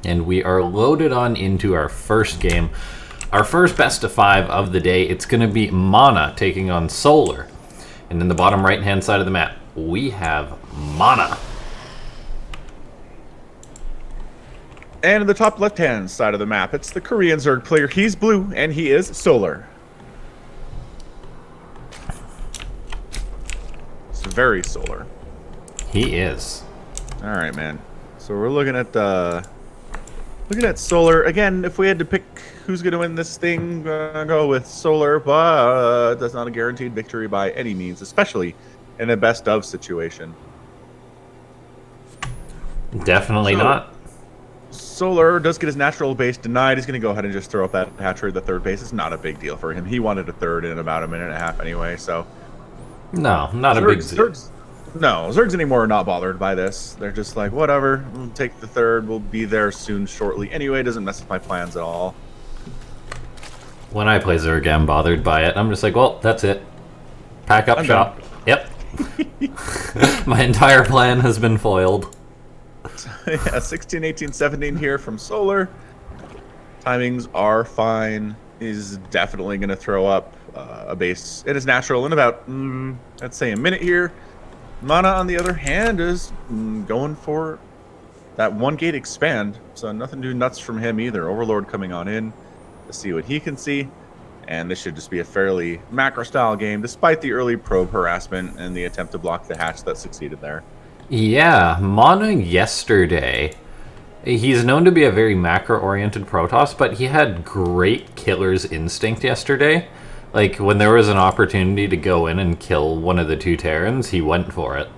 And we are loaded on into our first game. Our first best of 5 of the day. It's going to be MaNa taking on Solar. And in the bottom right-hand side of the map, we have MaNa. And in the top left-hand side of the map, it's the Korean Zerg player. He's blue, and he is Solar. It's very Solar. He is. All right, man. So we're looking at Solar again. If we had to pick who's going to win this thing, go with Solar, but that's not a guaranteed victory by any means, especially in a best of situation. Definitely not. Solar does get his natural base denied. He's going to go ahead and just throw up that hatchery at the third base. It's not a big deal for him. He wanted a third in about a minute and a half anyway, so. No, not a big deal. Zergs anymore are not bothered by this. They're just like, whatever, we'll take the third. We'll be there soon, shortly. Anyway, it doesn't mess with my plans at all. When I play Zerg, I'm bothered by it. I'm just like, well, that's it. Pack up shop. Done. Yep. My entire plan has been foiled. Yeah, 16, 18, 17 here from Solar. Timings are fine. He's definitely going to throw up a base. It is natural in about, let's say, a minute here. MaNa, on the other hand, is going for that one gate expand. So nothing too nuts from him either. Overlord coming on in to see what he can see. And this should just be a fairly macro-style game, despite the early probe harassment and the attempt to block the hatch that succeeded there. Yeah, MaNa yesterday, he's known to be a very macro-oriented Protoss, but he had great killer's instinct yesterday. Like, when there was an opportunity to go in and kill one of the two Terrans, he went for it.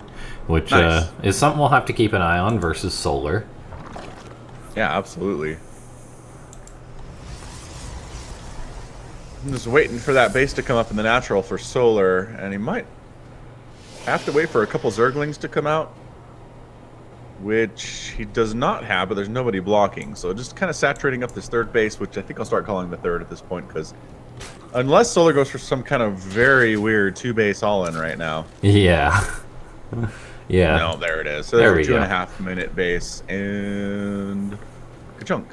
Which nice. Is something we'll have to keep an eye on versus Solar. Yeah, absolutely. I'm just waiting for that base to come up in the natural for Solar, and he might have to wait for a couple Zerglings to come out, which he does not have, but there's nobody blocking. So just kind of saturating up this third base, which I think I'll start calling the third at this point, because unless Solar goes for some kind of very weird two-base all-in right now. Yeah. Yeah. No, there it is. So there's a 2.5 minute base, and ka-chunk.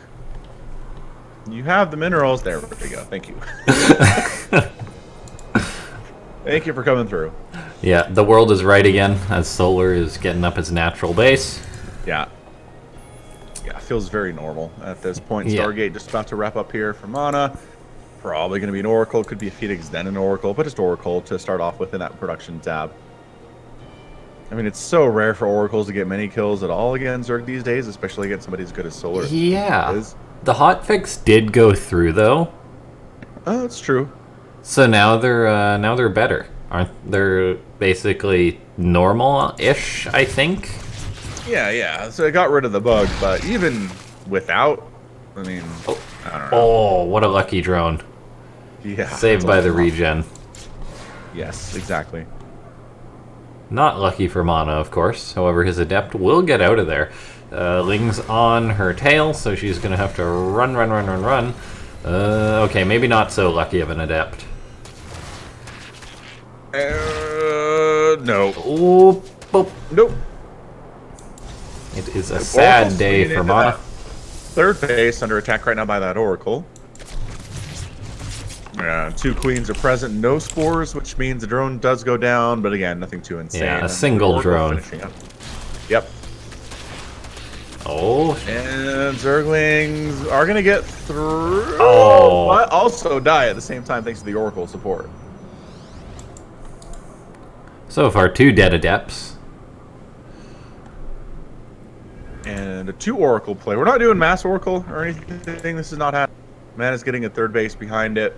You have the minerals. There we go. Thank you. Thank you for coming through. Yeah, the world is right again as Solar is getting up its natural base. Yeah. Yeah, feels very normal at this point. Stargate just about to wrap up here for MaNa. Probably going to be an Oracle. Could be a Phoenix, then an Oracle, but just Oracle to start off with in that production tab. I mean, it's so rare for Oracles to get many kills at all against Zerg these days, especially against somebody as good as Solar. Yeah. The hotfix did go through, though. Oh, that's true. So now they're better, aren't they? Basically normal-ish, I think. Yeah. So it got rid of the bug, but even without, I mean, I don't know. Oh, what a lucky drone! Yeah, saved by the regen. Yes, exactly. Not lucky for MaNa, of course. However, his Adept will get out of there. Ling's on her tail, so she's going to have to run. Okay, maybe not so lucky of an Adept. No. Oh, nope. It is a sad day for MaNa. Third base under attack right now by that Oracle. Two queens are present, no spores, which means the drone does go down, but again, nothing too insane. Yeah, a single drone. Yep. Oh. And Zerglings are going to get through, but also die at the same time thanks to the Oracle support. So far, 2 dead Adepts. And a 2 Oracle play. We're not doing mass Oracle or anything. This is not happening. MaNa's getting a third base behind it.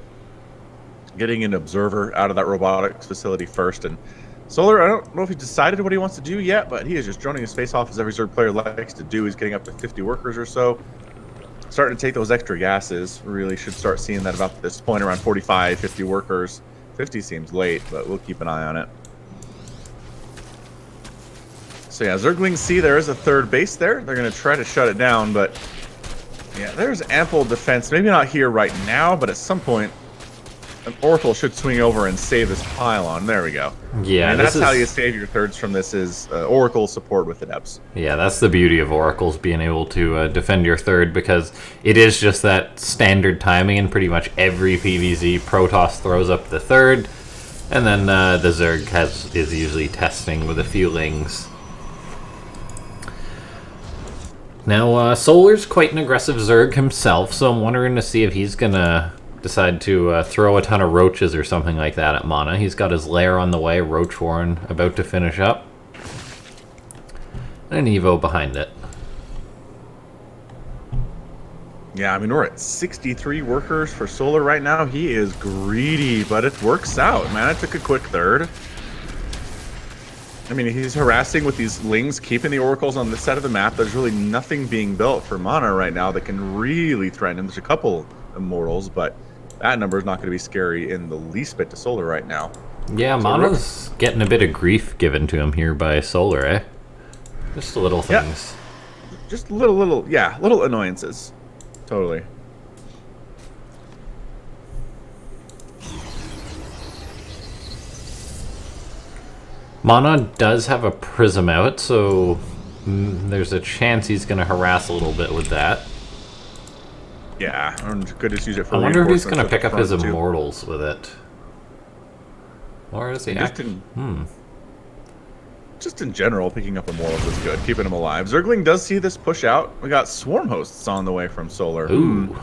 Getting an observer out of that robotics facility first. And Solar, I don't know if he decided what he wants to do yet, but he is just droning his face off as every Zerg player likes to do. He's getting up to 50 workers or so. Starting to take those extra gases. Really should start seeing that about this point, around 45, 50 workers. 50 seems late, but we'll keep an eye on it. So yeah, Zerglings see there is a third base there. They're going to try to shut it down, but yeah, there's ample defense. Maybe not here right now, but at some point, An Oracle should swing over and save this pylon. There we go. Yeah, and that's how you save your thirds from this is Oracle support with adepts. Yeah, that's the beauty of Oracles, being able to defend your third, because it is just that standard timing, and pretty much every PvZ Protoss throws up the third, and then the Zerg is usually testing with a few lings. Now, Solar's quite an aggressive Zerg himself, so I'm wondering to see if he's gonna decide to throw a ton of roaches or something like that at MaNa. He's got his lair on the way, Roach Warren about to finish up, and an Evo behind it. Yeah, I mean, we're at 63 workers for Solar right now. He is greedy, but it works out. MaNa took a quick third. I mean, he's harassing with these lings, keeping the oracles on this side of the map. There's really nothing being built for MaNa right now that can really threaten him. There's a couple immortals, but that number is not going to be scary in the least bit to Solar right now. Yeah, so MaNa's getting a bit of grief given to him here by Solar, eh? Just little things. Yeah. Just little annoyances. Totally. MaNa does have a prism out, so there's a chance he's going to harass a little bit with that. Yeah, and could just use it for I wonder if he's going to pick up his immortals with it. Or is he Just in general, picking up immortals is good, keeping them alive. Zergling does see this push out. We got Swarm Hosts on the way from Solar. Ooh.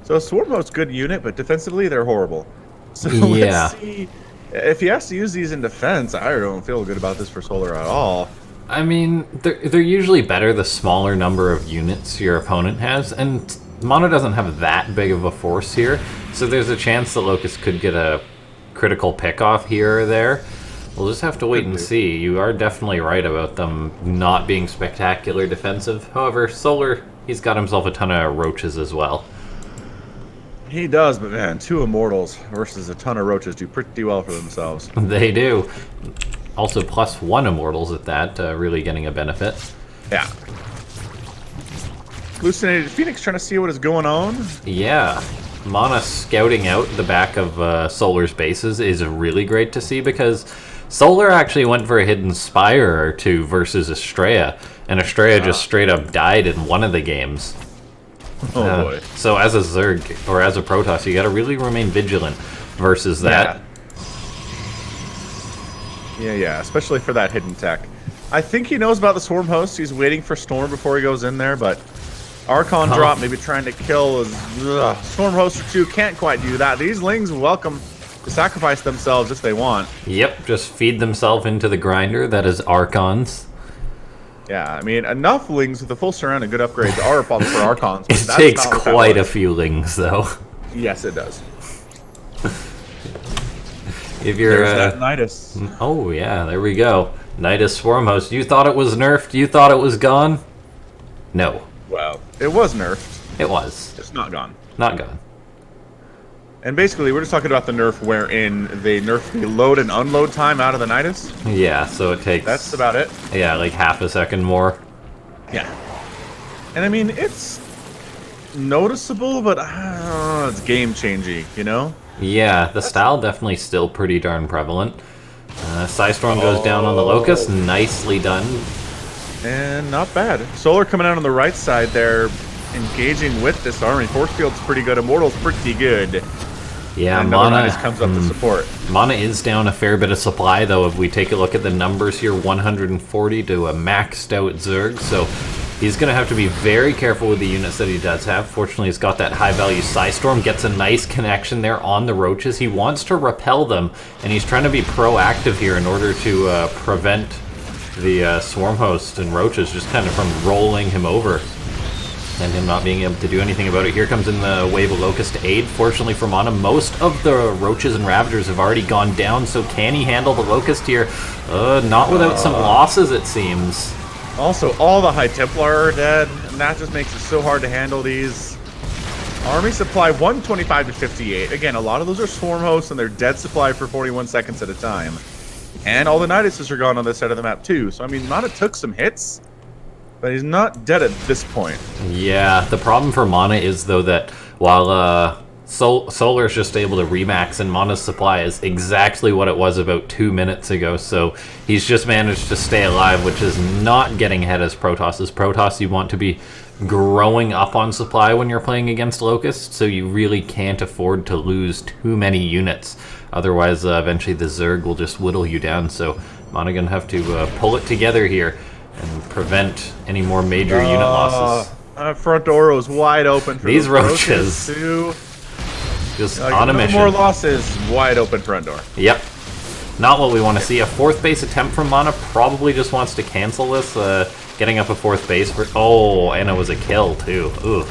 So Swarm Hosts, good unit, but defensively they're horrible. So yeah. Let's see. If he has to use these in defense, I don't feel good about this for Solar at all. I mean, they're usually better the smaller number of units your opponent has, and MaNa doesn't have that big of a force here, so there's a chance the Locust could get a critical pick-off here or there. We'll just have to wait and see. You are definitely right about them not being spectacular defensive. However, Solar, he's got himself a ton of roaches as well. He does, but man, 2 immortals versus a ton of roaches do pretty well for themselves. They do. Also, +1 immortals at that, really getting a benefit. Yeah. Hallucinated Phoenix trying to see what is going on. Yeah. MaNa scouting out the back of Solar's bases is really great to see, because Solar actually went for a hidden Spire or 2 versus Estrella, and Estrella just straight up died in one of the games. Oh boy. So as a Zerg, or as a Protoss, you gotta really remain vigilant versus that. Yeah, especially for that hidden tech. I think he knows about the Swarm Host. He's waiting for Storm before he goes in there, but Archon drop, maybe trying to kill his Storm Host or 2. Can't quite do that. These lings welcome to sacrifice themselves if they want. Yep, just feed themselves into the grinder that is Archons. Yeah, I mean, enough lings with a full surround and good upgrades are possible for Archons. It takes quite a few lings, though. Yes, it does. If you're There's that Nidus. Oh yeah, there we go. Nidus Swarm Host. You thought it was nerfed? You thought it was gone? No. Well, it was nerfed. It was. It's not gone. Not gone. And basically, we're just talking about the nerf wherein they nerf the load and unload time out of the Nidus. Yeah, so it takes... That's about it. Yeah, like half a second more. Yeah. And I mean, it's noticeable, but it's game-changing, you know? Yeah, the style definitely still pretty darn prevalent. Psystorm goes down on the Locust. Nicely done. And not bad. Solar coming out on the right side there, engaging with this army. Force field's pretty good. Immortal's pretty good. Yeah, and MaNa comes up to support. MaNa is down a fair bit of supply, though. If we take a look at the numbers here, 140 to a maxed out Zerg, so he's going to have to be very careful with the units that he does have. Fortunately, he's got that high-value Psystorm, gets a nice connection there on the Roaches. He wants to repel them, and he's trying to be proactive here in order to prevent the Swarm Host and Roaches just kind of from rolling him over and him not being able to do anything about it. Here comes in the wave of Locust to aid. Fortunately for MaNa, most of the Roaches and Ravagers have already gone down, so can he handle the Locust here? Not without some losses, it seems. Also, all the High Templar are dead, and that just makes it so hard to handle these. Army supply 125 to 58. Again, a lot of those are Swarm Hosts, and they're dead supply for 41 seconds at a time. And all the Niduses are gone on this side of the map, too. So, I mean, MaNa took some hits, but he's not dead at this point. Yeah, the problem for MaNa is, though, that while Solar's just able to remax, and MaNa's supply is exactly what it was about 2 minutes ago, so he's just managed to stay alive, which is not getting ahead as Protoss. As Protoss, you want to be growing up on supply when you're playing against Locust, so you really can't afford to lose too many units. Otherwise, eventually the Zerg will just whittle you down, so MaNa gonna have to pull it together here and prevent any more major unit losses. Front door was wide open for these roaches. Just on a mission. No more losses. Wide open front door. Yep. Not what we want to see. A fourth base attempt from MaNa. Probably just wants to cancel this. Getting up a fourth base for... Oh, and it was a kill, too. Ooh.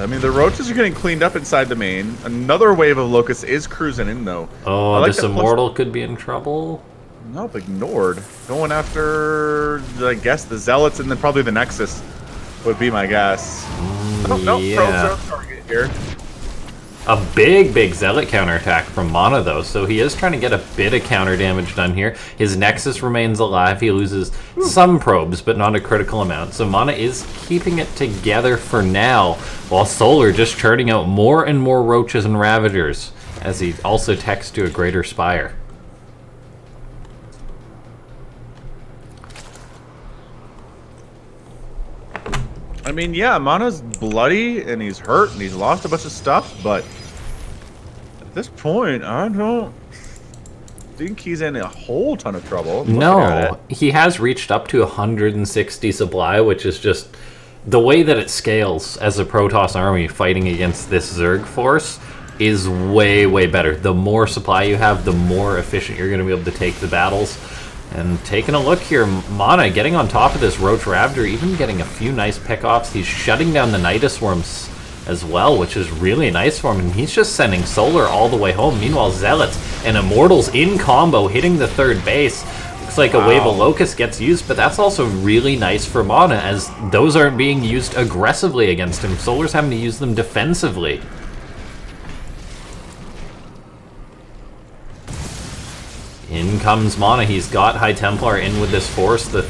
I mean, the roaches are getting cleaned up inside the main. Another wave of locusts is cruising in, though. Oh, like this Immortal could be in trouble. Nope, ignored. Going after, I guess, the Zealots and then probably the Nexus would be my guess. No, yeah. Probes are target here. A big Zealot counterattack from MaNa, though, so he is trying to get a bit of counter damage done here. His Nexus remains alive. He loses some probes, but not a critical amount. So MaNa is keeping it together for now, while Solar just churning out more and more Roaches and Ravagers, as he also techs to a Greater Spire. I mean, yeah, MaNa's bloody and he's hurt and he's lost a bunch of stuff, but at this point, I don't think he's in a whole ton of trouble. No, he has reached up to 160 supply, which is just the way that it scales as a Protoss army fighting against this Zerg force is way better. The more supply you have, the more efficient you're going to be able to take the battles. And taking a look here, MaNa getting on top of this Roach Raptor, even getting a few nice pickoffs. He's shutting down the Nidus Worms as well, which is really nice for him. And he's just sending Solar all the way home. Meanwhile, Zealots and Immortals in combo hitting the third base. Looks like a wave of Locust gets used, but that's also really nice for MaNa, as those aren't being used aggressively against him. Solar's having to use them defensively. In comes MaNa. He's got High Templar in with this force. The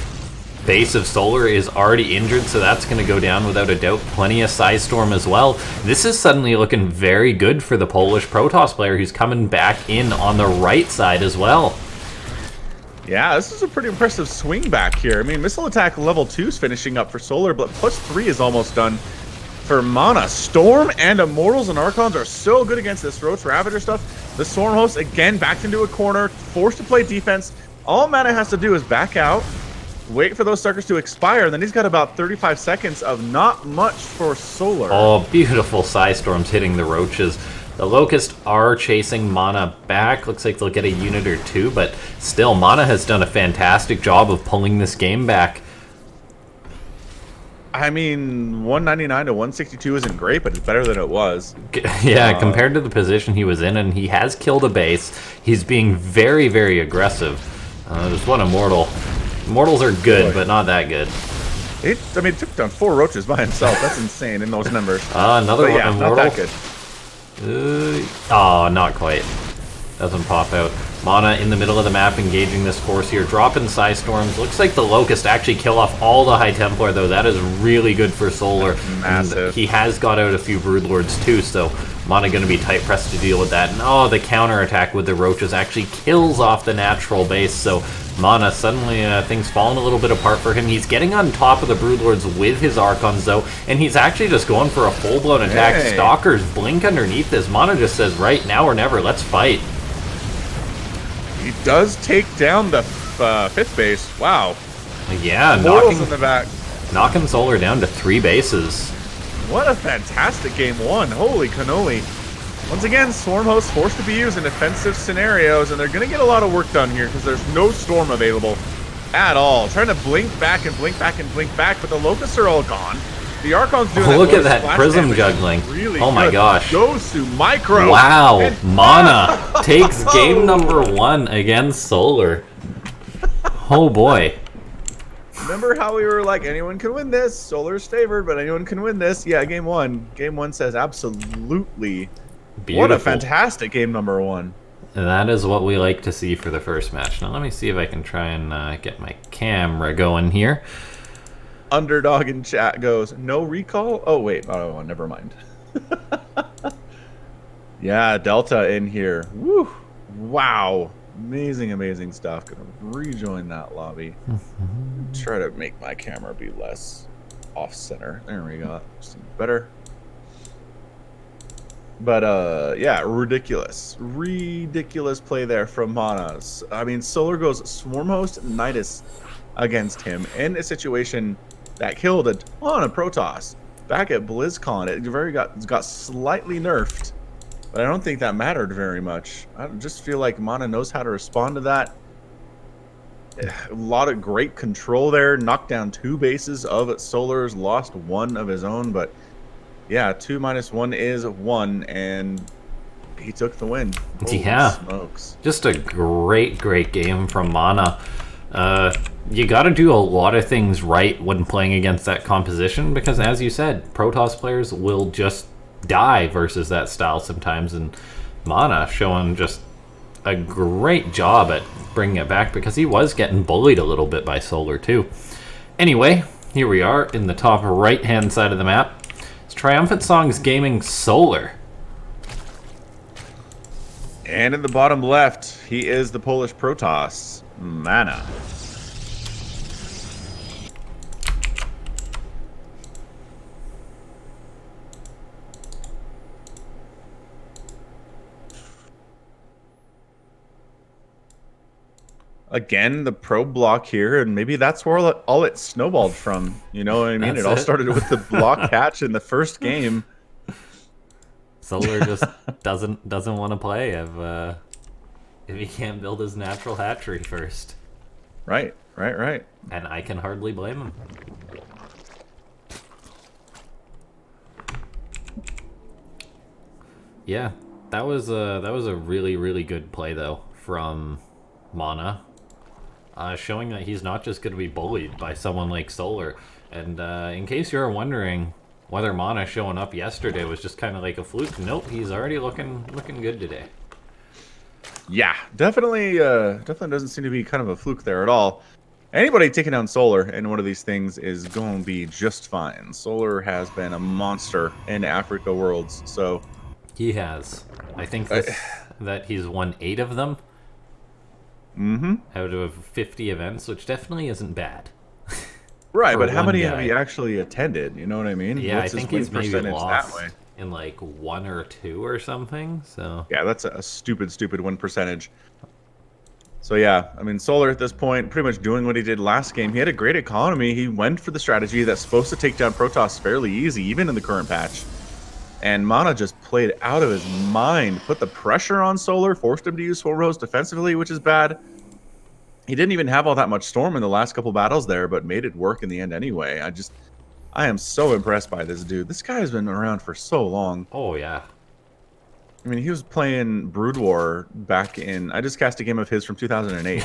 base of Solar is already injured, so that's going to go down without a doubt. Plenty of Psystorm as well. This is suddenly looking very good for the Polish Protoss player, who's coming back in on the right side as well. Yeah, this is a pretty impressive swing back here. I mean, Missile Attack level 2 is finishing up for Solar, but +3 is almost done for MaNa. Storm and Immortals and Archons are so good against this Roach Ravager stuff. The Storm Host, again, backed into a corner, forced to play defense. All MaNa has to do is back out, wait for those suckers to expire, and then he's got about 35 seconds of not much for Solar. Oh, beautiful Psystorms hitting the Roaches. The Locusts are chasing MaNa back. Looks like they'll get a unit or two, but still, MaNa has done a fantastic job of pulling this game back. I mean, 199 to 162 isn't great, but it's better than it was. Yeah, compared to the position he was in, and he has killed a base. He's being very aggressive. There's one Immortal. Immortals are good, but not that good. It took down 4 Roaches by himself. That's insane in those numbers. Another one, yeah, Immortal. Not that good. Oh, not quite. Doesn't pop out. MaNa in the middle of the map engaging this force here, dropping Psystorms. Looks like the Locust actually kill off all the High Templar, though. That is really good for Solar. Massive. And he has got out a few Broodlords too, so MaNa going to be tight pressed to deal with that. And oh, the counterattack with the Roaches actually kills off the natural base, so MaNa suddenly things falling a little bit apart for him. He's getting on top of the Broodlords with his Archons, though, and he's actually just going for a full-blown attack. Hey. Stalkers blink underneath this. MaNa just says, right now or never, let's fight. He does take down the 5th base. Wow. Yeah, Immortals in the back. knocking Solar down to 3 bases. What a fantastic game 1. Holy cannoli. Once again, Storm Host forced to be used in defensive scenarios, and they're going to get a lot of work done here because there's no Storm available at all. Trying to blink back and blink back and blink back, but the Locusts are all gone. The Archon's doing Look at that prism juggling. Really oh my good. gosh. Goes to Micro. Wow. MaNa takes game number 1 against Solar. Oh boy. Remember how we were like, anyone can win this. Solar's favored, but anyone can win this. Yeah, game 1. Game 1 says absolutely. Beautiful. What a fantastic game number 1. And that is what we like to see for the first match. Now let me see if I can try and get my camera going here. Underdog in chat goes, no recall? Oh, wait. Oh, never mind. Yeah, Delta in here. Woo! Wow. Amazing, amazing stuff. Gonna rejoin that lobby. Try to make my camera be less off-center. There we go. Seems better. But yeah, ridiculous play there from MaNa. I mean, Solar goes Swarmhost Nidus against him in a situation that killed a ton of Protoss back at BlizzCon. It got slightly nerfed, but I don't think that mattered very much. I just feel like MaNa knows how to respond to that. A lot of great control there. Knocked down 2 bases of Solar's, lost 1 of his own, but yeah, 2 minus 1 is 1, and he took the win. Holy smokes. Just a great game from MaNa. You got to do a lot of things right when playing against that composition, because as you said, Protoss players will just die versus that style sometimes, and MaNa showing just a great job at bringing it back, because he was getting bullied a little bit by Solar too. Anyway, here we are in the top right hand side of the map. Triumphant Songs Gaming Solar. And in the bottom left, he is the Polish Protoss, MaNa. Again, the pro block here, and maybe that's where all it snowballed from. You know what I mean? It all started with the block catch in the first game. Solar just doesn't want to play if he can't build his natural hatchery first. Right. And I can hardly blame him. Yeah, that was a really good play though from MaNa. Showing that he's not just going to be bullied by someone like Solar. And in case you're wondering whether MaNa showing up yesterday was just kind of like a fluke, nope, he's already looking good today. Yeah, definitely doesn't seem to be kind of a fluke there at all. Anybody taking down Solar in one of these things is going to be just fine. Solar has been a monster in Afreeca Worlds, so... He has. I think that he's won 8 of them. Out of 50 events, which definitely isn't bad. Right, but how many have you actually attended? You know what I mean? Yeah, I think he's maybe lost that way? In like 1 or 2 or something. So yeah, that's a stupid win percentage. So yeah, I mean, Solar at this point, pretty much doing what he did last game. He had a great economy. He went for the strategy that's supposed to take down Protoss fairly easy, even in the current patch. And MaNa just played out of his mind, put the pressure on Solar, forced him to use Swarmhost defensively, which is bad. He didn't even have all that much Storm in the last couple battles there, but made it work in the end anyway. I am so impressed by this dude. This guy has been around for so long. Oh, yeah. I mean, he was playing Brood War back in... I just cast a game of his from 2008.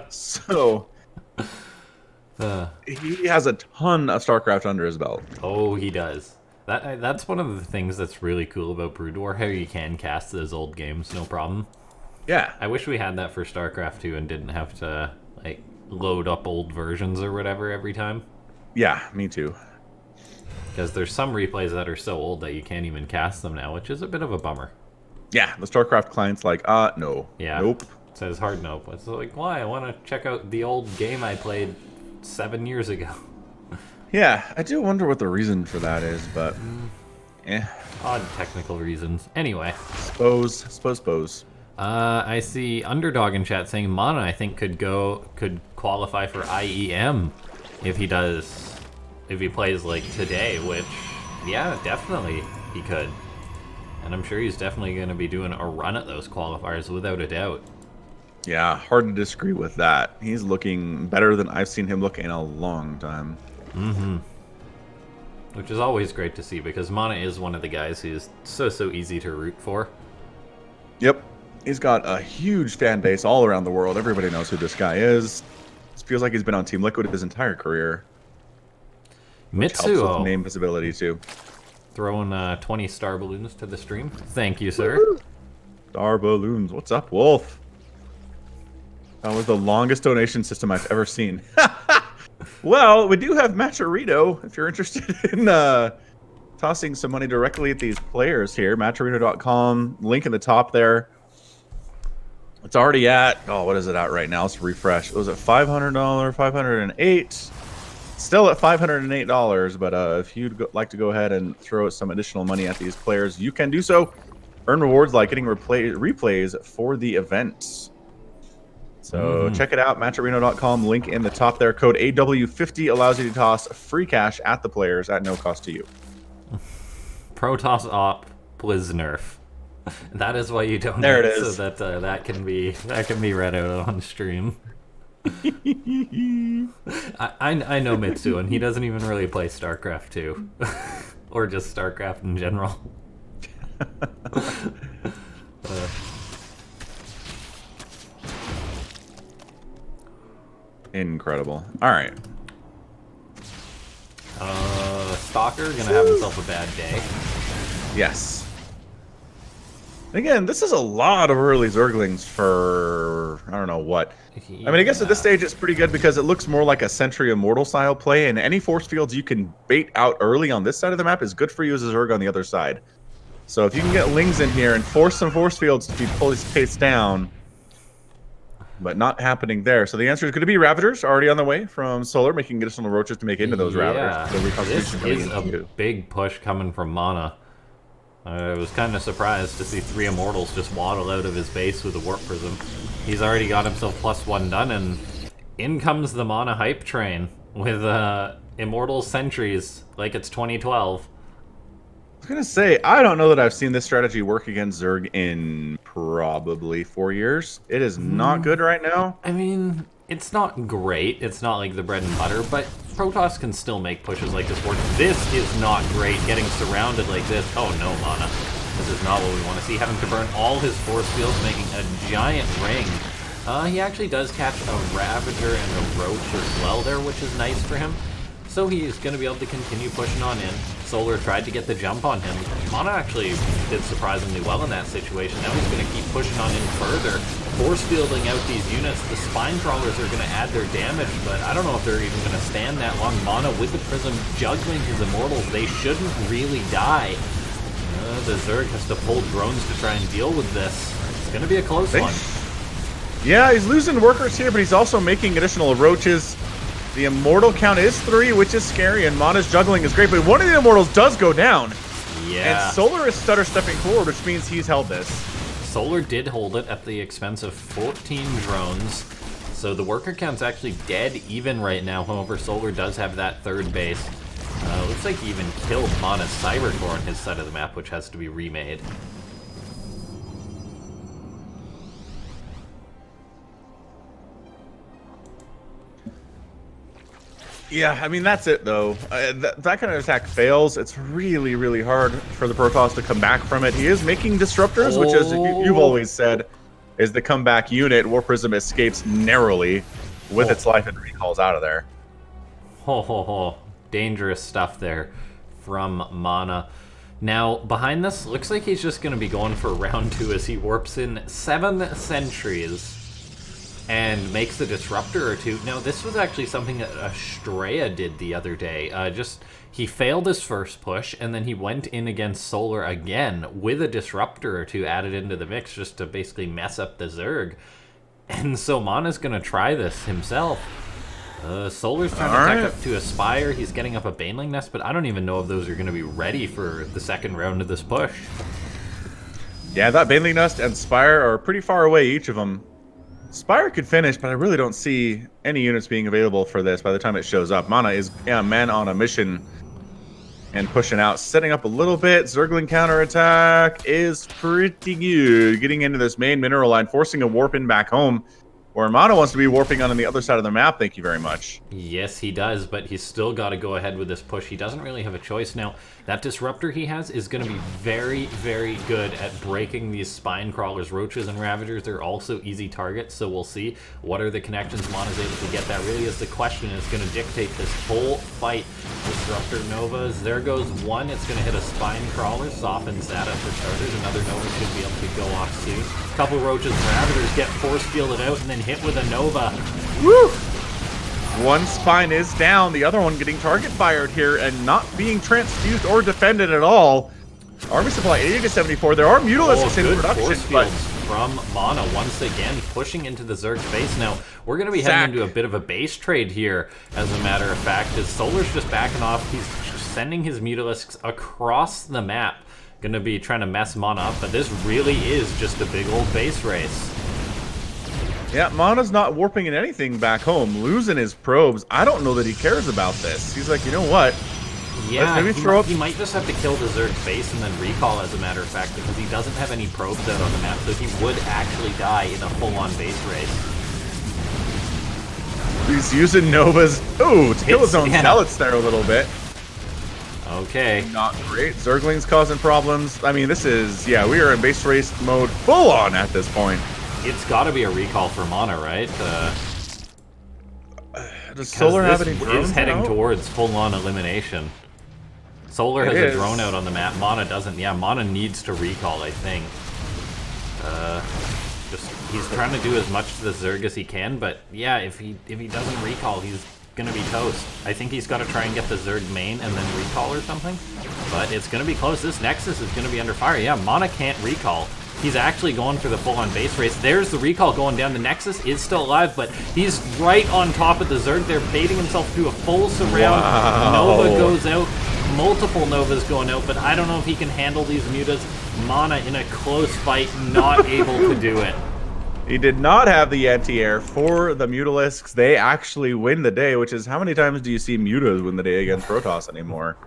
So... he has a ton of StarCraft under his belt. Oh, he does. That's one of the things that's really cool about Brood War, how you can cast those old games, no problem. Yeah. I wish we had that for StarCraft 2 and didn't have to, like, load up old versions or whatever every time. Yeah, me too. Because there's some replays that are so old that you can't even cast them now, which is a bit of a bummer. Yeah, the StarCraft client's like, no. Yeah. Nope. It says hard nope. It's like, why? I want to check out the old game I played 7 years ago. Yeah, I do wonder what the reason for that is, but... Odd technical reasons. Anyway. Suppose. I see Underdog in chat saying MaNa, I think, could qualify for IEM if he plays like today, which, yeah, definitely he could. And I'm sure he's definitely going to be doing a run at those qualifiers without a doubt. Yeah, hard to disagree with that. He's looking better than I've seen him look in a long time. Which is always great to see, because MaNa is one of the guys who's so easy to root for. Yep. He's got a huge fan base all around the world. Everybody knows who this guy is. It feels like he's been on Team Liquid his entire career. Mitsuo. Helps with name visibility, too. Throwing 20 star balloons to the stream. Thank you, sir. Star balloons. What's up, Wolf? That was the longest donation system I've ever seen. Well, we do have Matcherito, if you're interested in tossing some money directly at these players here. Matcharena.com, link in the top there. It's already at, oh, what is it at right now? Let's refresh. It was at $500, $508. Still at $508, but if you'd like to go ahead and throw some additional money at these players, you can do so. Earn rewards like getting replays for the event. So check it out, matcharena.com, link in the top there. Code AW50 allows you to toss free cash at the players at no cost to you. Protoss op Blizz nerf. That is why you don't. There it is. So that that can be read out on stream. I know Mitsu, and he doesn't even really play Starcraft 2. Or just Starcraft in general. Incredible. All right. Stalker gonna have himself a bad day. Yes. Again, this is a lot of early Zerglings for I don't know what. I mean, I guess at this stage it's pretty good because it looks more like a Sentry Immortal style play, and any force fields you can bait out early on this side of the map is good for you as a Zerg on the other side. So if you can get Lings in here and force some force fields to be paced down, but not happening there. So the answer is going to be Ravagers already on the way from Solar, making additional roaches to make into those Ravagers. This is a big push coming from MaNa. I was kind of surprised to see 3 Immortals just waddle out of his base with a Warp Prism. He's already got himself +1 done, and in comes the MaNa hype train with Immortal Sentries like it's 2012. I was going to say, I don't know that I've seen this strategy work against Zerg in probably 4 years. It is not good right now. I mean, it's not great. It's not like the bread and butter, but Protoss can still make pushes like this work. This is not great, getting surrounded like this. Oh no, MaNa. This is not what we want to see. Having to burn all his force fields, making a giant ring. He actually does catch a Ravager and a Roach as well there, which is nice for him. So he's going to be able to continue pushing on in. Solar tried to get the jump on him. MaNa actually did surprisingly well in that situation. Now he's going to keep pushing on in further. Force fielding out these units. The Spine Crawlers are going to add their damage, but I don't know if they're even going to stand that long. MaNa with the Prism juggling his Immortals. They shouldn't really die. The Zerg has to pull drones to try and deal with this. It's going to be a close one. Yeah, he's losing workers here, but he's also making additional Roaches. The Immortal count is 3, which is scary, and MaNa's juggling is great, but one of the Immortals does go down. Yeah. And Solar is stutter stepping forward, which means he's held this. Solar did hold it at the expense of 14 drones, so the worker count's actually dead even right now. However, Solar does have that 3rd base. Looks like he even killed MaNa's Cybercore on his side of the map, which has to be remade. Yeah, I mean, that's it, though. That kind of attack fails. It's really, really hard for the Protoss to come back from it. He is making Disruptors, which, as you've always said, is the comeback unit. War Prism escapes narrowly with its life and recalls out of there. Dangerous stuff there from MaNa. Now, behind this, looks like he's just going to be going for round 2 as he warps in 7 sentries and makes a Disruptor or 2. Now, this was actually something that Afreeca did the other day. He failed his first push, and then he went in against Solar again with a Disruptor or 2 added into the mix just to basically mess up the Zerg. And so MaNa's going to try this himself. Solar's trying to tech up to Aspire. He's getting up a Baneling Nest, but I don't even know if those are going to be ready for the second round of this push. Yeah, that Baneling Nest and Spire are pretty far away, each of them. Spire could finish, but I really don't see any units being available for this by the time it shows up. MaNa is man on a mission and pushing out, setting up a little bit. Zergling counterattack is pretty good. Getting into this main mineral line, forcing a warp in back home, where MaNa wants to be warping on the other side of the map. Thank you very much. Yes, he does, but he's still got to go ahead with this push. He doesn't really have a choice now. That Disruptor he has is going to be very, very good at breaking these Spine Crawlers. Roaches and Ravagers are also easy targets, so we'll see what are the connections MaNa's able to get. That really is the question. It's going to dictate this whole fight. Disruptor Novas, there goes one. It's going to hit a Spine Crawler, softens that up for starters. Another Nova should be able to go off soon. A couple Roaches and Ravagers get force fielded out and then hit with a Nova. Woo! One spine is down, the other one getting target fired here and not being transfused or defended at all. Army supply 80 to 74. There are Mutalisks in production, force but fields from MaNa once again pushing into the Zerg's base. Now we're going to be heading into a bit of a base trade here, as a matter of fact, as Solar's just backing off. He's sending his Mutalisks across the map, going to be trying to mess MaNa up, but this really is just a big old base race. yeah, MaNa's not warping in anything back home, losing his probes. I don't know that he cares about this. He's like, you know what? Yeah, he might just have to kill the Zerg's base and then recall, as a matter of fact, because he doesn't have any probes out on the map, so he would actually die in a full-on base race. He's using Novas, to kill his own zealots there a little bit. Okay. Not great. Zergling's causing problems. I mean, this is, yeah, we are in base race mode full-on at this point. It's got to be a recall for MaNa, right? Does Solar have any drones? drones is heading out? towards full-on elimination. Solar has a drone out on the map. MaNa doesn't. Yeah, MaNa needs to recall, I think. He's trying to do as much to the Zerg as he can, but yeah, if he doesn't recall, he's gonna be toast. I think he's got to try and get the Zerg main and then recall or something. But it's gonna be close. This Nexus is gonna be under fire. Yeah, MaNa can't recall. He's actually going for the full-on base race. There's the recall going down. The Nexus is still alive, but he's right on top of the Zerg. They're baiting himself through a full surround. Wow. Nova goes out. Multiple Novas going out, but I don't know if he can handle these mutas. MaNa in a close fight, not able to do it. He did not have the anti-air for the Mutalisks. They actually win the day, which is how many times do you see Mutas win the day against Protoss anymore?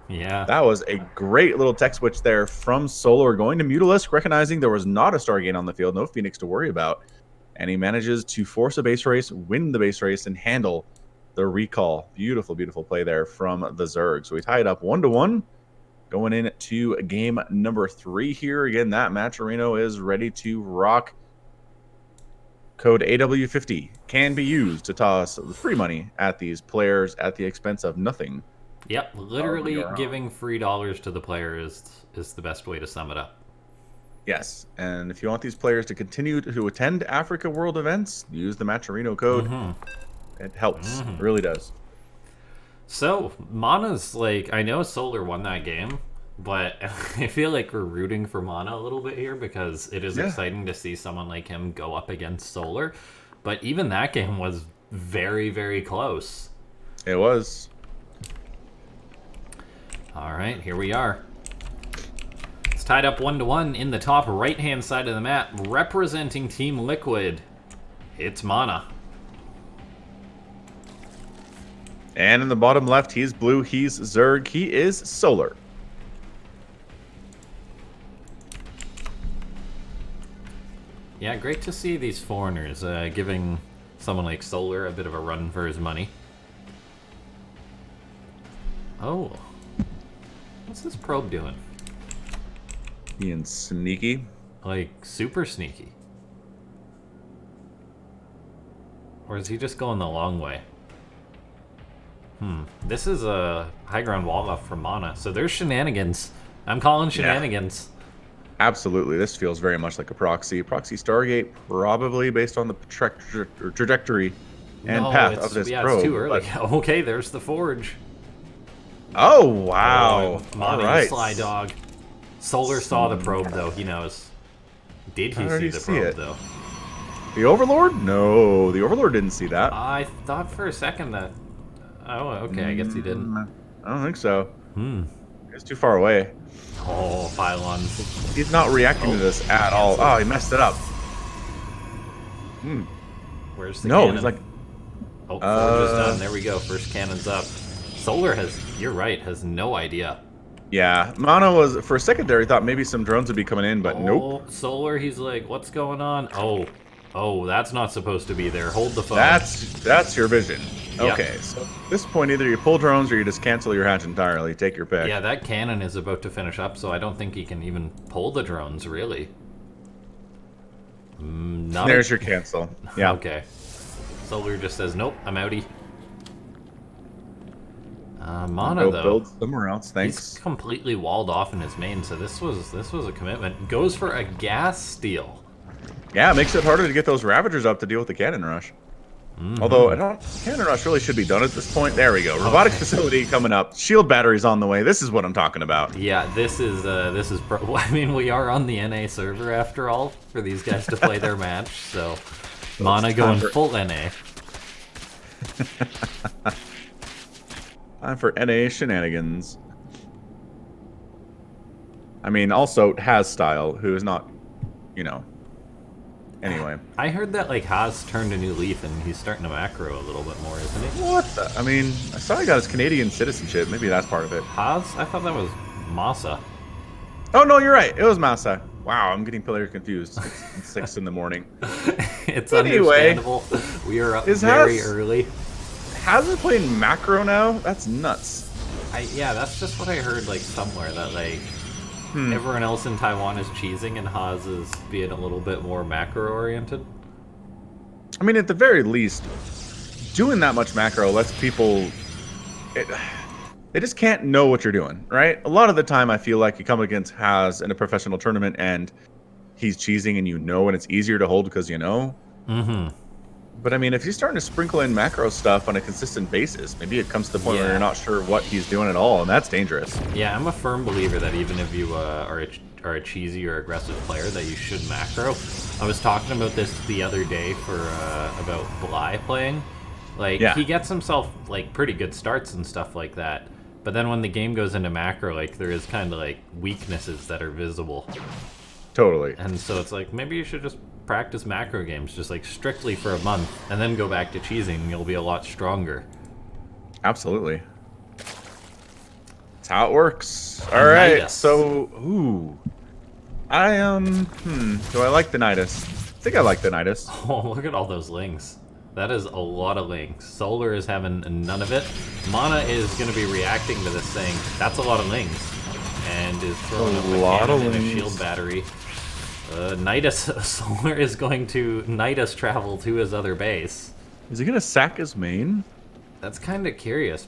Yeah. That was a great little tech switch there from Solar, going to Mutalisk, recognizing there was not a Stargate on the field, no Phoenix to worry about. And he manages to force a base race, win the base race, and handle the recall. Beautiful, beautiful play there from the Zerg. So we tie it up 1-1, going into game number 3 here. Again, that Matcherino is ready to rock. Code AW50 can be used to toss free money at these players at the expense of nothing. Yep, literally giving free dollars to the player is the best way to sum it up. Yes, and if you want these players to continue to attend Afreeca World events, use the Matcherino code. It helps, it really does. So, MaNa's like, I know Solar won that game, but I feel like we're rooting for MaNa a little bit here because it is exciting to see someone like him go up against Solar. But even that game was very, very close. It was. All right, here we are. It's tied up 1-1 in the top right-hand side of the map, representing Team Liquid. It's MaNa. And in the bottom left, he's blue, he's Zerg, he is Solar. Yeah, great to see these foreigners giving someone like Solar a bit of a run for his money. Oh. What's this probe doing? Being sneaky. Like, super sneaky. Or is he just going the long way? This is a high ground wall off from MaNa, so there's shenanigans. I'm calling shenanigans. Yeah. Absolutely, this feels very much like a proxy. Proxy Stargate, probably based on the trajectory and path of this probe. It's too early. But... Okay, there's the forge. Oh, wow. MaNa, sly dog. Solar saw the probe, though. He knows. Did he see the probe, though? The Overlord? No, the Overlord didn't see that. I thought for a second that... Oh, okay, I guess he didn't. I don't think so. It's too far away. Oh, pylons. He's not reacting to this at all. Oh, he messed it up. Where's the cannon? He's like... Oh, forge is done. There we go. First cannon's up. Solar has, you're right, has no idea. Yeah, MaNa was, for a second there, he thought maybe some drones would be coming in, but nope. Solar, he's like, what's going on? Oh, that's not supposed to be there. Hold the phone. That's your vision. Yep. Okay, so at this point, either you pull drones or you just cancel your hatch entirely. Take your pick. Yeah, that cannon is about to finish up, so I don't think he can even pull the drones, really. There's your cancel. Yeah. Okay. Solar just says, nope, I'm outie. MaNa, though, build somewhere else. Thanks. He's completely walled off in his main, so this was a commitment. Goes for a gas steal. Yeah, it makes it harder to get those Ravagers up to deal with the cannon rush. Although Cannon Rush really should be done at this point. There we go. Robotics facility coming up. Shield batteries on the way. This is what I'm talking about. Yeah, this is I mean, we are on the NA server after all for these guys to play their match. So MaNa going full NA. Time for NA shenanigans. I mean, also Has Style, who is not, you know. Anyway. I heard that, like, Haas turned a new leaf and he's starting to macro a little bit more, isn't he? What the? I mean, I saw he got his Canadian citizenship. Maybe that's part of it. Haas? I thought that was Masa. Oh, no, you're right. It was Masa. Wow, I'm getting player confused. It's 6 in the morning. It's understandable. We are up very early. Has it playing macro now? That's nuts. Yeah, that's just what I heard, like, somewhere, that, like, everyone else in Taiwan is cheesing and Haas is being a little bit more macro-oriented. I mean, at the very least, doing that much macro lets people... They just can't know what you're doing, right? A lot of the time, I feel like you come against Haas in a professional tournament and he's cheesing and you know, and it's easier to hold because you know. But I mean, if you're starting to sprinkle in macro stuff on a consistent basis, maybe it comes to the point where you're not sure what he's doing at all, and that's dangerous. Yeah, I'm a firm believer that even if you are a cheesy or aggressive player, that you should macro. I was talking about this the other day for about Bly playing. Like, he gets himself, like, pretty good starts and stuff like that. But then when the game goes into macro, like, there is kind of, like, weaknesses that are visible. Totally. And so it's like, maybe you should just practice macro games, just, like, strictly for a month, and then go back to cheesing, and you'll be a lot stronger. Absolutely. That's how it works. All right, so, I do I like the Nidus? I think I like the Nidus. Oh, look at all those lings. That is a lot of lings. Solar is having none of it. MaNa is going to be reacting to this saying, that's a lot of lings. And is throwing up a cannon and a shield battery. Nidus, Solar is going to Nidus travel to his other base. Is he going to sack his main? That's kind of curious.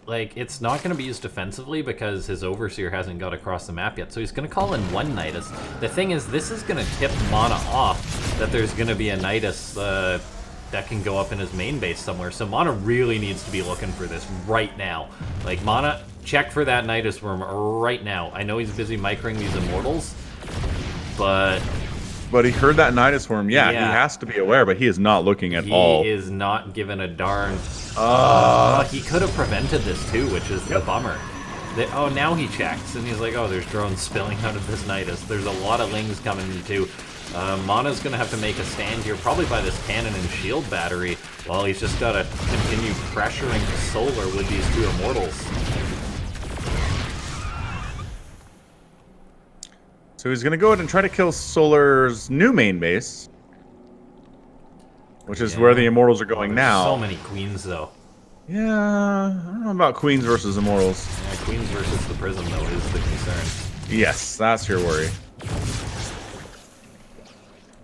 Like, it's not going to be used defensively because his Overseer hasn't got across the map yet, so he's going to call in one Nidus. The thing is, this is going to tip MaNa off that there's going to be a Nidus that can go up in his main base somewhere, so MaNa really needs to be looking for this right now. Like, MaNa, check for that Nidus worm right now. I know he's busy microing these Immortals, but he heard that Nidus worm. Yeah, he has to be aware, but he is not looking at all. He is not giving a darn. He could have prevented this too, which is the bummer. Oh, now he checks, and he's like, oh, there's drones spilling out of this Nidus. There's a lot of lings coming too. MaNa's going to have to make a stand here, probably by this cannon and shield battery, while he's just got to continue pressuring Solar with these two Immortals. So he's going to go ahead and try to kill Solar's new main base, which is where the Immortals are going now. So many Queens, though. Yeah, I don't know about Queens versus Immortals. Yeah, Queens versus the Prism, though, is the concern. Yes, that's your worry.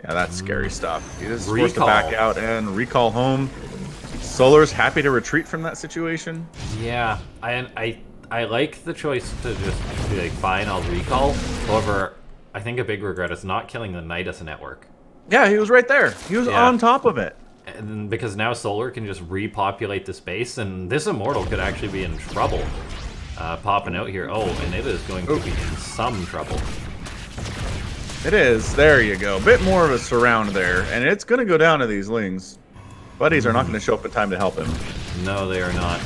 Yeah, that's scary stuff. He is forced to back out and recall home. Solar's happy to retreat from that situation. Yeah, I like the choice to just be like, fine, I'll recall. However, I think a big regret is not killing the Nidus network. Yeah, he was right there. He was on top of it. And because now Solar can just repopulate the space, and this Immortal could actually be in trouble. Popping out here. Oh, and it is going to be in some trouble. It is. There you go. Bit more of a surround there, and it's going to go down to these lings. Buddies are not going to show up in time to help him. No, they are not.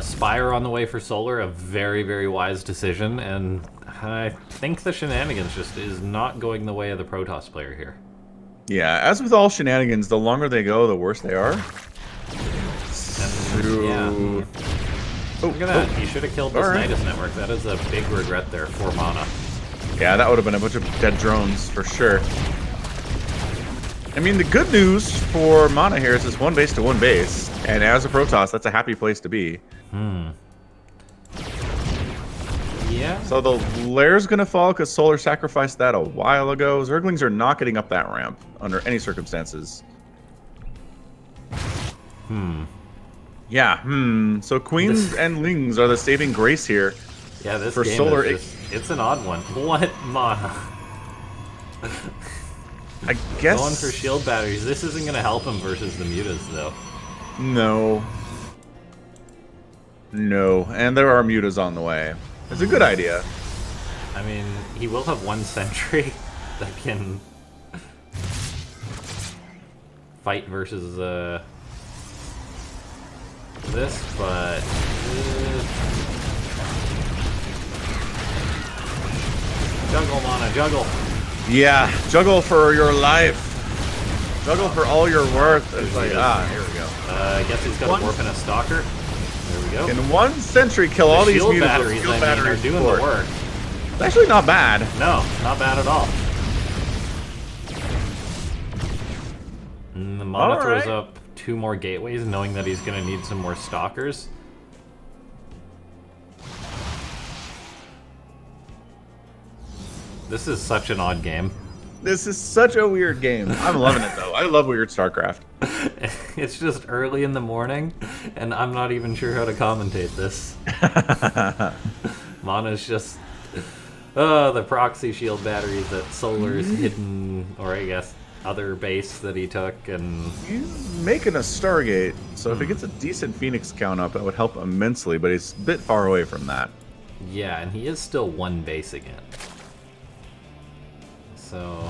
Spire on the way for Solar, a very, very wise decision, and I think the shenanigans just is not going the way of the Protoss player here. Yeah, as with all shenanigans, the longer they go, the worse they are. Yeah. Look at that. He should have killed this Nidus network. That is a big regret there for MaNa. Yeah, that would have been a bunch of dead drones for sure. I mean, the good news for MaNa here is it's one base to one base, and as a Protoss, that's a happy place to be. Yeah. So the Lair's gonna fall because Solar sacrificed that a while ago. Zerglings are not getting up that ramp under any circumstances. Yeah, So Queens and Lings are the saving grace here. Yeah, this for game Solar. is just, it's an odd one. What, MaNa? I guess... Going for shield batteries. This isn't going to help him versus the mutas, though. No. No. And there are mutas on the way. It's a good idea. I mean, he will have one sentry that can fight versus this, but juggle, MaNa, juggle. Yeah, juggle for your life. Juggle for all your worth. It's like, here we go. I guess he's got a warp and a stalker. There we go. In one sentry, kill all these shield mutas. Batteries, Shield batteries are doing the work. It's actually not bad. No, not bad at all. And the MaNa throws up 2 more gateways, knowing that he's going to need some more stalkers. This is such an odd game. This is such a weird game. I'm loving it, though. I love weird Starcraft. It's just early in the morning, and I'm not even sure how to commentate this. MaNa's just... the proxy shield batteries that Solar's hidden, or I guess other base that he took, and... He's making a Stargate, so if he gets a decent Phoenix count up, that would help immensely, but he's a bit far away from that. Yeah, and he is still 1 base again. So...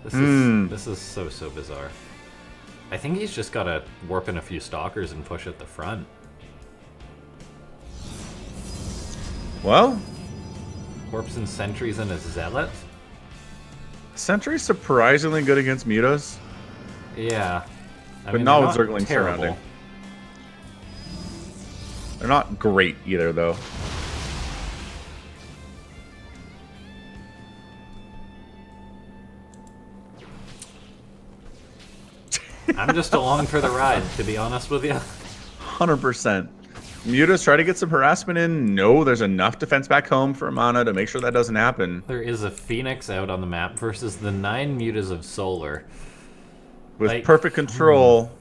This is so bizarre. I think he's just gotta warp in a few stalkers and push at the front. Well... Warps and sentries and a zealot? Sentry's surprisingly good against mutas. Yeah. But not with Zerglings surrounding. They're not great either, though. I'm just along for the ride, to be honest with you. 100%. Mutas try to get some harassment in. No, there's enough defense back home for MaNa to make sure that doesn't happen. There is a Phoenix out on the map versus the 9 mutas of Solar. With perfect control,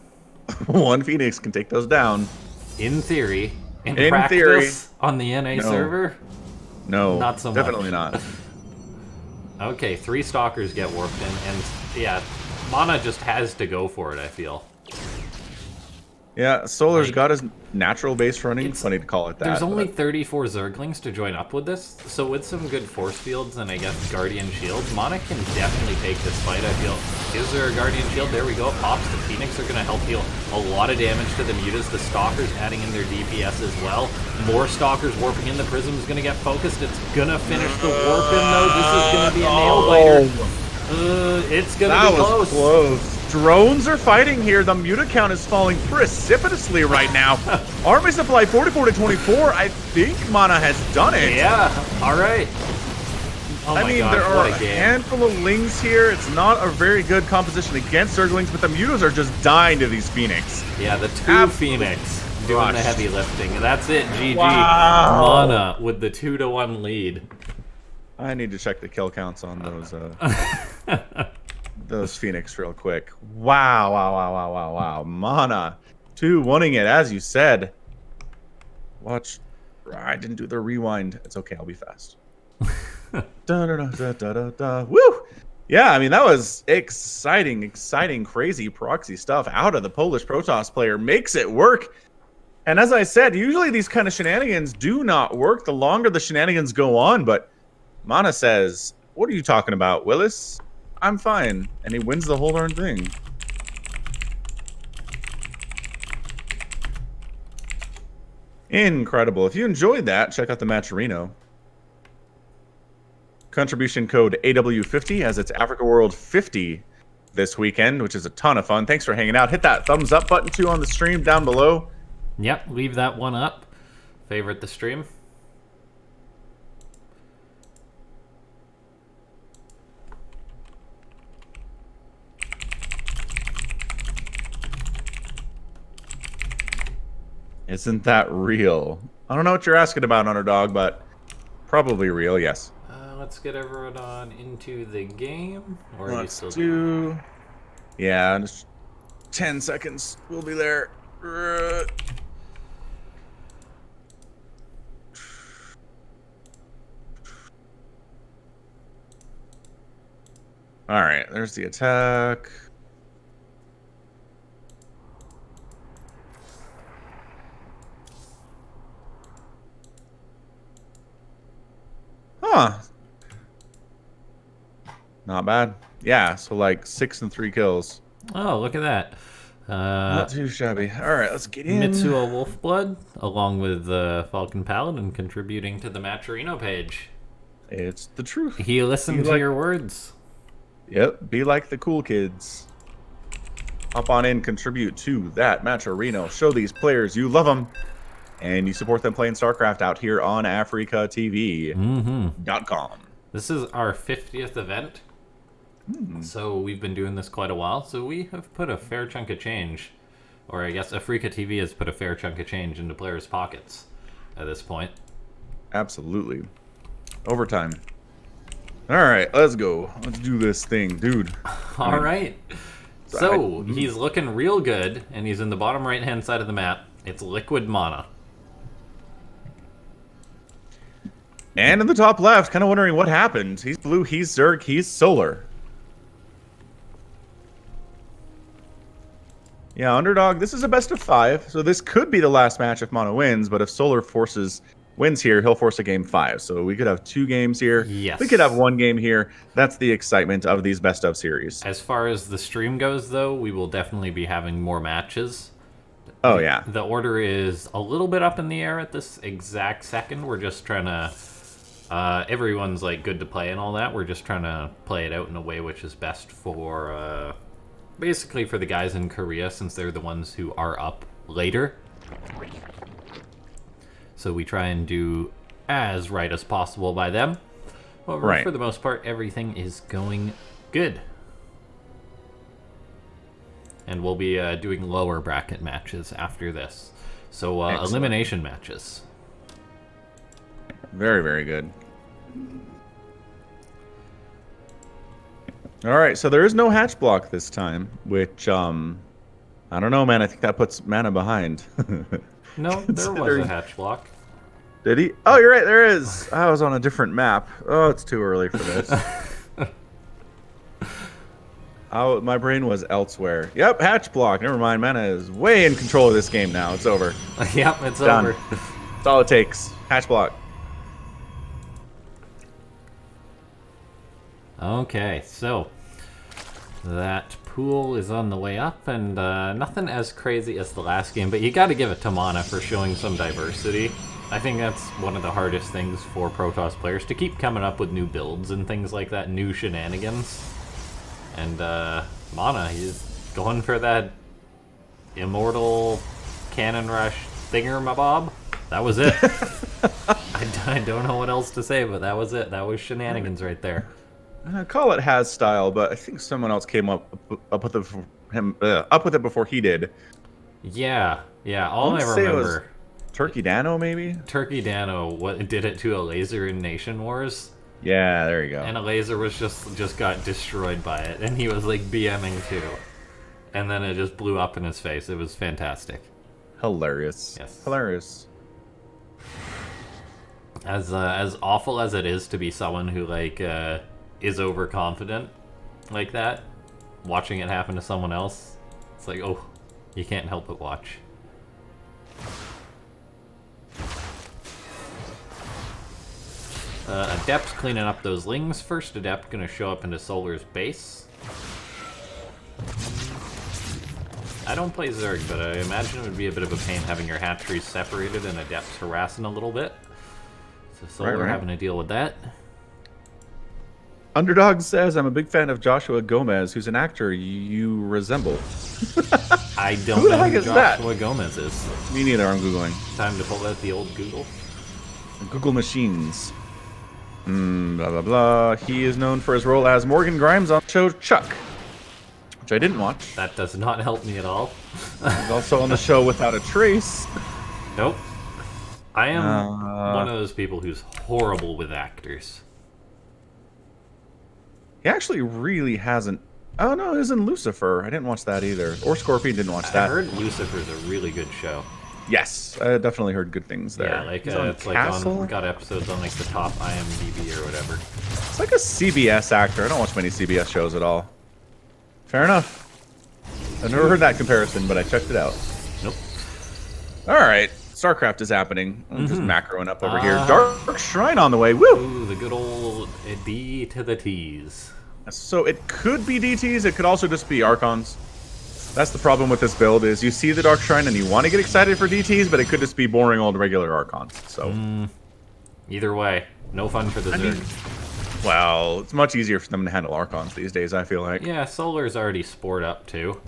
1 Phoenix can take those down. In theory. In practice, theory. On the NA server? No, not so much. Definitely not. Okay, 3 stalkers get warped in, and yeah, MaNa just has to go for it, I feel. Yeah, Solar's got his natural base running. It's funny to call it that. There's only 34 Zerglings to join up with this, so with some good force fields and I guess Guardian Shields, MaNa can definitely take this fight, I feel. Is there a Guardian Shield? There we go. Pops. The Phoenix are going to help deal a lot of damage to the mutas. The Stalkers adding in their DPS as well. More Stalkers warping in. The Prism is going to get focused. It's going to finish the warp in, though. This is going to be a nail biter. It's going to be close. Close. Drones are fighting here. The muta count is falling precipitously right now. Army supply 44 to 24. I think MaNa has done it. Yeah. All right. Oh I mean, gosh, there are a handful of Lings here. It's not a very good composition against Zerglings, but the mutas are just dying to these Phoenix. Yeah, the 2 Phoenix doing the heavy lifting. That's it, GG. Wow. MaNa with the 2-1 lead. I need to check the kill counts on those Phoenix real quick. Wow. MaNa 2-1ing it, as you said. Watch. I didn't do the rewind. It's okay, I'll be fast. Woo! Yeah, I mean, that was exciting, crazy proxy stuff out of the Polish Protoss player. Makes it work. And as I said, usually these kind of shenanigans do not work the longer the shenanigans go on, but MaNa says, "What are you talking about, Willis? I'm fine." And he wins the whole darn thing. Incredible. If you enjoyed that, check out the Matcherino. Contribution code AW50 as it's Africa World 50 this weekend, which is a ton of fun. Thanks for hanging out. Hit that thumbs up button too on the stream down below. Yep, leave that one up. Favorite the stream. Isn't that real? I don't know what you're asking about, Underdog, but probably real, yes. Let's get everyone on into the game. Or Let's do... Yeah, just 10 seconds. We'll be there. All right, there's the attack. Huh. Not bad. Yeah, so like 6 and 3 kills. Oh, look at that. Not too shabby. All right, let's get in. Mitsuo Wolfblood, along with Falcon Paladin, contributing to the Matcherino page. It's the truth. He listened to your words. Yep, be like the cool kids. Hop on in, contribute to that Matcherino. Show these players you love them. And you support them playing Starcraft out here on AfreecaTV.com. This is our 50th event. So we've been doing this quite a while. So we have put a fair chunk of change. Or I guess Afreeca TV has put a fair chunk of change into players' pockets at this point. Absolutely. Overtime. All right, let's go. Let's do this thing, dude. All right. So he's looking real good, and he's in the bottom right-hand side of the map. It's Liquid MaNa. And in the top left, kind of wondering what happened. He's blue, he's Zerg, he's Solar. Yeah, underdog, this is a best of 5, so this could be the last match if MaNa wins, but if Solar wins here, he'll force a game 5. So we could have 2 games here. Yes. We could have 1 game here. That's the excitement of these best of series. As far as the stream goes, though, we will definitely be having more matches. Oh, yeah. The order is a little bit up in the air at this exact second. We're just trying to... everyone's like good to play and all that. We're just trying to play it out in a way which is best for... basically for the guys in Korea, since they're the ones who are up later. So we try and do as right as possible by them. However, for the most part, everything is going good. And we'll be doing lower bracket matches after this. So elimination matches. Very, very good. All right, so there is no hatch block this time, which, I don't know, man. I think that puts MaNa behind. No, there was a hatch block. Did he? Oh, you're right, there is. I was on a different map. Oh, it's too early for this. Oh, my brain was elsewhere. Yep, hatch block. Never mind, MaNa is way in control of this game now. It's over. Yep, it's done. over. That's all it takes. Hatch block. Okay, so that pool is on the way up, and nothing as crazy as the last game, but you got to give it to MaNa for showing some diversity. I think that's one of the hardest things for Protoss players, to keep coming up with new builds and things like that, new shenanigans. And MaNa, he's going for that immortal cannon rush thingamabob. That was it. I don't know what else to say, but that was it. That was shenanigans right there. I call it has style, but I think someone else came up with it before he did. Yeah. All I remember. Turkey Dano, maybe? Turkey Dano did it to a laser in Nation Wars. Yeah, there you go. And a laser was just got destroyed by it, and he was like BMing too. And then it just blew up in his face. It was fantastic. Hilarious. Yes. Hilarious. As awful as it is to be someone who like is overconfident like that, watching it happen to someone else, it's like, oh, you can't help but watch. Adept's cleaning up those lings. First Adept gonna show up into Solar's base. I don't play Zerg, but I imagine it would be a bit of a pain having your hatcheries separated and Adept's harassing a little bit. So Solar having to deal with that. Underdog says, I'm a big fan of Joshua Gomez, who's an actor you resemble. I don't know who Joshua Gomez is. Me neither, I'm Googling. Time to pull out the old Google. Google machines. Blah, blah, blah. He is known for his role as Morgan Grimes on the show Chuck, which I didn't watch. That does not help me at all. He's also on the show Without a Trace. Nope. I am one of those people who's horrible with actors. He actually really hasn't... Oh, no, he was in Lucifer. I didn't watch that either. Or Scorpion, didn't watch that. I heard Lucifer's a really good show. Yes, I definitely heard good things there. Yeah, like He's on it's like Castle. on got episodes on like the top IMDb or whatever. It's like a CBS actor. I don't watch many CBS shows at all. Fair enough. I've never heard that comparison, but I checked it out. Nope. All right, Starcraft is happening. I'm just macroing up over here. Uh-huh. Dark Shrine on the way. Woo! Ooh, the good old D to the T's. So it could be DTs. It could also just be Archons. That's the problem with this build is you see the Dark Shrine and you want to get excited for DTs, but it could just be boring old regular Archons. So Either way, no fun for the Zerg. well, it's much easier for them to handle Archons these days, I feel like. Yeah, Solar's already spored up too.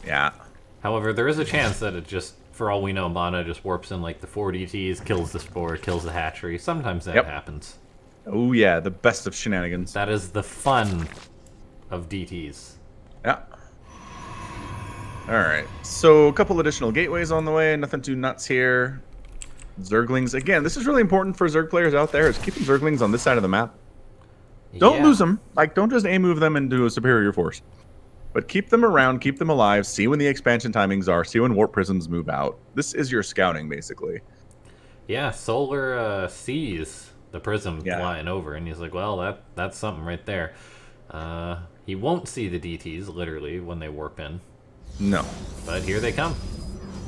Yeah. However, there is a chance that it just, for all we know, MaNa just warps in like the 4 DTs, kills the Spore, kills the hatchery. Sometimes that happens. Oh yeah, the best of shenanigans. That is the fun of DTs. Yeah. Alright, so a couple additional gateways on the way, nothing too nuts here. Zerglings, again, this is really important for Zerg players out there, is keeping Zerglings on this side of the map. Don't lose them, like don't just A-move them into a superior force. But keep them around, keep them alive, see when the expansion timings are, see when warp prisms move out. This is your scouting, basically. Yeah, Solar sees the prism flying over, and he's like, well, that's something right there. He won't see the DTs, literally, when they warp in. No. But here they come.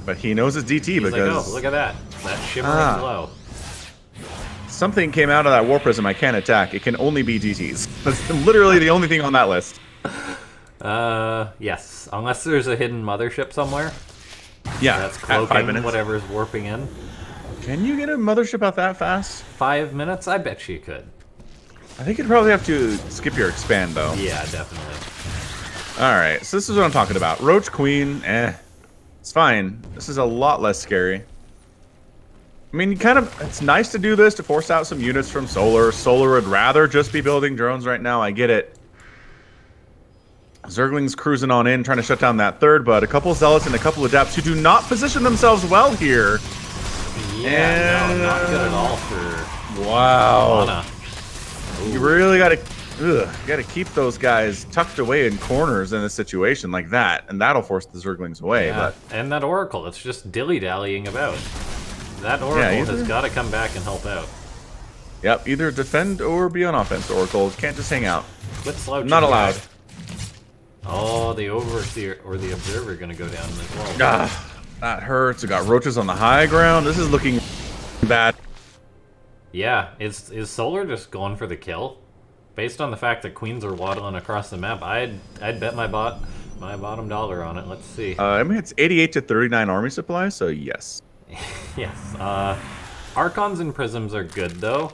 But he knows it's DT He's because... like, oh, look at that. That shimmering glow. Something came out of that warp prism I can't attack. It can only be DTs. That's literally the only thing on that list. Yes. Unless there's a hidden mothership somewhere. Yeah, That's at 5 cloaking minutes. whatever's warping in. Can you get a mothership out that fast? 5 minutes? I bet you could. I think you'd probably have to skip your expand, though. Yeah, definitely. Alright, so this is what I'm talking about. Roach Queen, it's fine. This is a lot less scary. I mean, it's nice to do this to force out some units from Solar. Solar would rather just be building drones right now, I get it. Zergling's cruising on in, trying to shut down that third, but a couple Zealots and a couple Adepts who do not position themselves well here. Yeah, no, not good at all for wow. MaNa. You really gotta keep those guys tucked away in corners in a situation like that, and that'll force the Zerglings away. Yeah, But and that Oracle, it's just dilly-dallying about. That Oracle has got to come back and help out. Yep, either defend or be on offense. Oracle can't just hang out. Quit slouching. Not allowed. Oh, the Overseer or the Observer gonna go down as well. That hurts. We got roaches on the high ground. This is looking bad. Yeah, is Solar just going for the kill? Based on the fact that queens are waddling across the map, I'd bet my bottom dollar on it. Let's see. I mean, it's 88 to 39 army supply, so yes. Yes. Archons and Prisms are good, though.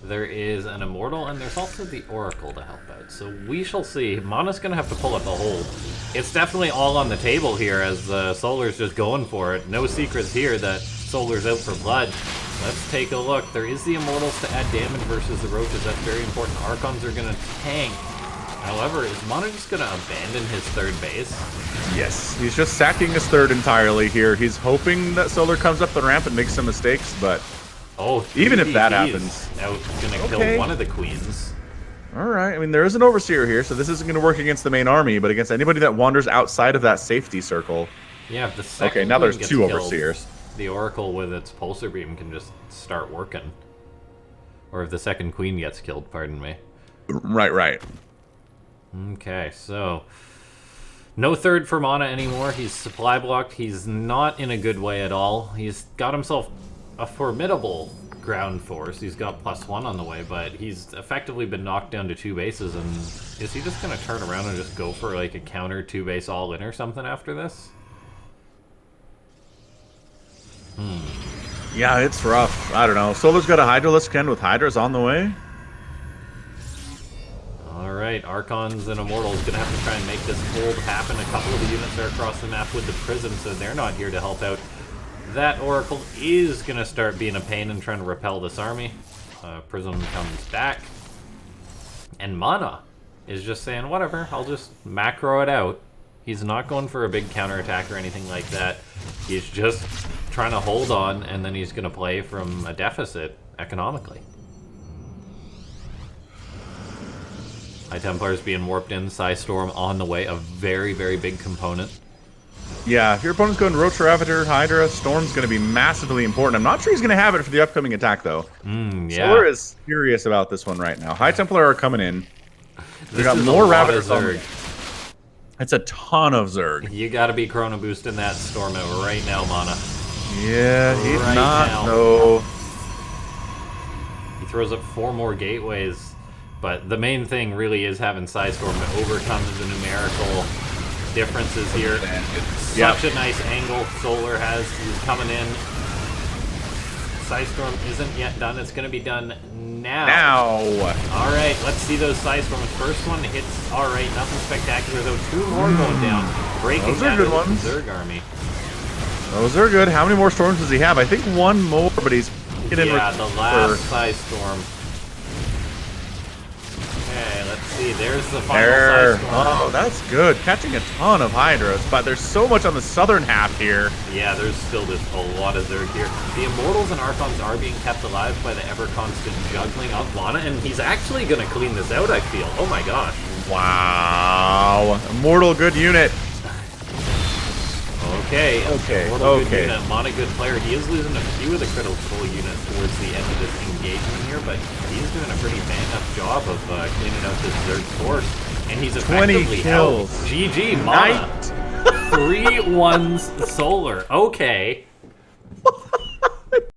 There is an Immortal, and there's also the Oracle to help out. So we shall see. MaNa's going to have to pull up a hold. It's definitely all on the table here as Solar's just going for it. No secrets here that Solar's out for blood. Let's take a look. There is the Immortals to add damage versus the Roaches. That's very important. Archons are going to tank. However, is MaNa just going to abandon his third base? Yes, he's just sacking his third entirely here. He's hoping that Solar comes up the ramp and makes some mistakes, but even if that happens, out going to kill one of the queens. All right. I mean, there is an Overseer here, so this isn't going to work against the main army, but against anybody that wanders outside of that safety circle. Yeah, if the second okay, now there's queen two gets killed, Overseers. The Oracle with its Pulsar Beam can just start working. Or if the second queen gets killed, pardon me. Right. Okay, so no third for MaNa anymore. He's supply blocked. He's not in a good way at all. He's got himself a formidable ground force. He's got +1 on the way, but he's effectively been knocked down to 2 bases. And is he just going to turn around and just go for like a counter 2-base all-in or something after this? Yeah, it's rough. I don't know. Solar's got a Hydralisk Ken with Hydras on the way. Alright, Archons and Immortals gonna have to try and make this hold happen. A couple of the units are across the map with the Prism, so they're not here to help out. That Oracle is gonna start being a pain and trying to repel this army. Prism comes back. And MaNa is just saying, whatever, I'll just macro it out. He's not going for a big counterattack or anything like that. He's just trying to hold on, and then he's gonna play from a deficit economically. High Templars being warped in, Psystorm on the way, a very, very big component. Yeah, if your opponent's going Roach Ravager, Hydra, Storm's going to be massively important. I'm not sure he's going to have it for the upcoming attack, though. Yeah. Solar is serious about this one right now. High Templar are coming in. We got is more a lot of Ravagers on Zerg. the It's a ton of Zerg. You gotta be Chrono Boosting that Storm out right now, MaNa. Yeah, he's Right not, now. though. He throws up 4 more gateways, but the main thing really is having Psystorm to overcome the numerical differences here. Such a nice angle Solar has. He's coming in. Psystorm isn't yet done. It's going to be done now. All right, let's see those Psystorms. First one hits. All right, nothing spectacular though. 2 more going down, breaking Those are that good ones. Zerg army. Those are good. How many more storms does he have? I think 1 more, but he's getting Yeah, the last Psystorm. Okay, let's see. There's the final Psystorm. Oh, that's good. Catching a ton of Hydras, but there's so much on the southern half here. Yeah, there's still just a lot of Zerg here. The Immortals and Archons are being kept alive by the ever-constant juggling of MaNa, and he's actually going to clean this out, I feel. Oh my gosh. Wow. Immortal good unit. Okay. Okay. Good unit. MaNa good player. He is losing a few of the critical units towards the end of this engagement here, but he's doing a pretty bang-up job of cleaning out this Zerg force. And he's effectively 20 kills. out. GG, MaNa. 3 1s Solar. Okay.